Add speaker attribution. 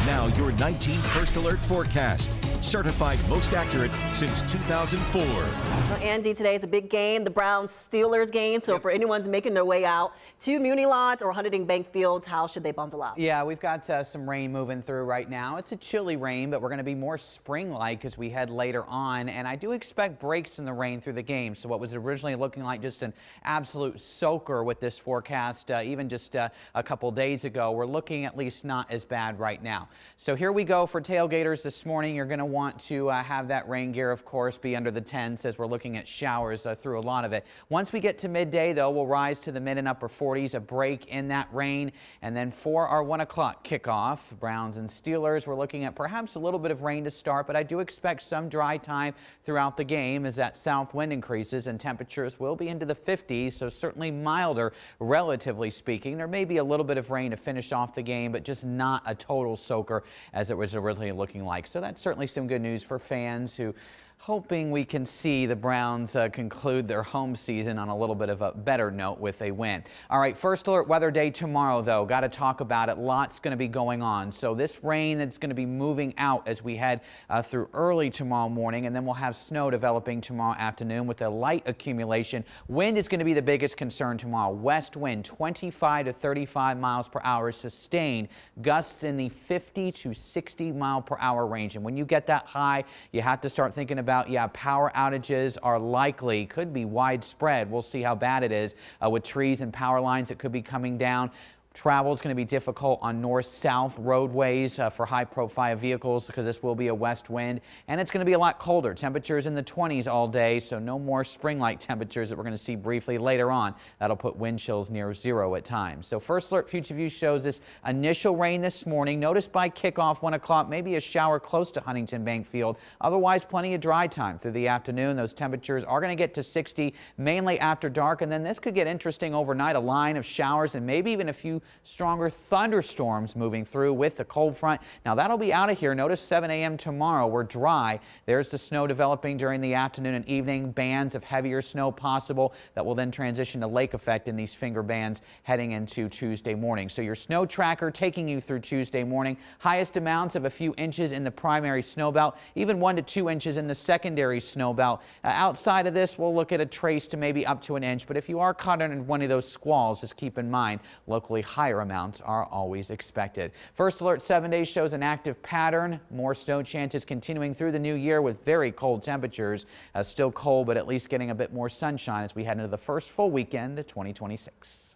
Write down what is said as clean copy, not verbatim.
Speaker 1: Now your 19 First Alert forecast. Certified most accurate since 2004.
Speaker 2: Well, Andy, today is a big game, the Browns-Steelers game. So for anyone making their way out to Muni Lodge or Huntington Bank Fields, how should they bundle up?
Speaker 3: Yeah, we've got some rain moving through right now. It's a chilly rain, but we're going to be more spring-like as we head later on. And I do expect breaks in the rain through the game. So what was originally looking like just an absolute soaker with this forecast, even just a couple days ago, we're looking at least not as bad right now. So here we go for tailgaters this morning. You're going to want to have that rain gear, of course, be under the tents as we're looking at showers through a lot of it. Once we get to midday, though, we'll rise to the mid and upper 40s, a break in that rain. And then for our 1 o'clock kickoff, Browns and Steelers, we're looking at perhaps a little bit of rain to start, but I do expect some dry time throughout the game as that south wind increases and temperatures will be into the 50s, so certainly milder, relatively speaking. There may be a little bit of rain to finish off the game, but just not a total soaker as it was originally looking like. So that's certainly some good news for fans who hoping we can see the Browns conclude their home season on a little bit of a better note with a win. All right, First Alert weather day tomorrow, though. Got to talk about it. Lots going to be going on. So this rain that's going to be moving out as we head through early tomorrow morning, and then we'll have snow developing tomorrow afternoon with a light accumulation. Wind is going to be the biggest concern tomorrow. West wind 25 to 35 miles per hour sustained. Gusts in the 50 to 60 mile per hour range. And when you get that high, you have to start thinking about power outages are likely, could be widespread. We'll see how bad it is with trees and power lines that could be coming down. Travel is going to be difficult on north-south roadways for high-profile vehicles because this will be a west wind, and it's going to be a lot colder. Temperatures in the 20s all day, so no more spring-like temperatures that we're going to see briefly later on. That'll put wind chills near zero at times. So First Alert Future View shows this initial rain this morning. Notice by kickoff 1 o'clock, maybe a shower close to Huntington Bank Field. Otherwise, plenty of dry time through the afternoon. Those temperatures are going to get to 60 mainly after dark, and then this could get interesting overnight. A line of showers and maybe even a few stronger thunderstorms moving through with the cold front. Now that'll be out of here. Notice 7 a.m. tomorrow. We're dry. There's the snow developing during the afternoon and evening. Bands of heavier snow possible that will then transition to lake effect in these finger bands heading into Tuesday morning. So your snow tracker taking you through Tuesday morning. Highest amounts of a few inches in the primary snow belt, even 1 to 2 inches in the secondary snow belt. Outside of this, we'll look at a trace to maybe up to an inch. But if you are caught in one of those squalls, just keep in mind locally higher amounts are always expected. First Alert 7 days shows an active pattern. More snow chances continuing through the new year with very cold temperatures. Still cold, but at least getting a bit more sunshine as we head into the first full weekend of 2026.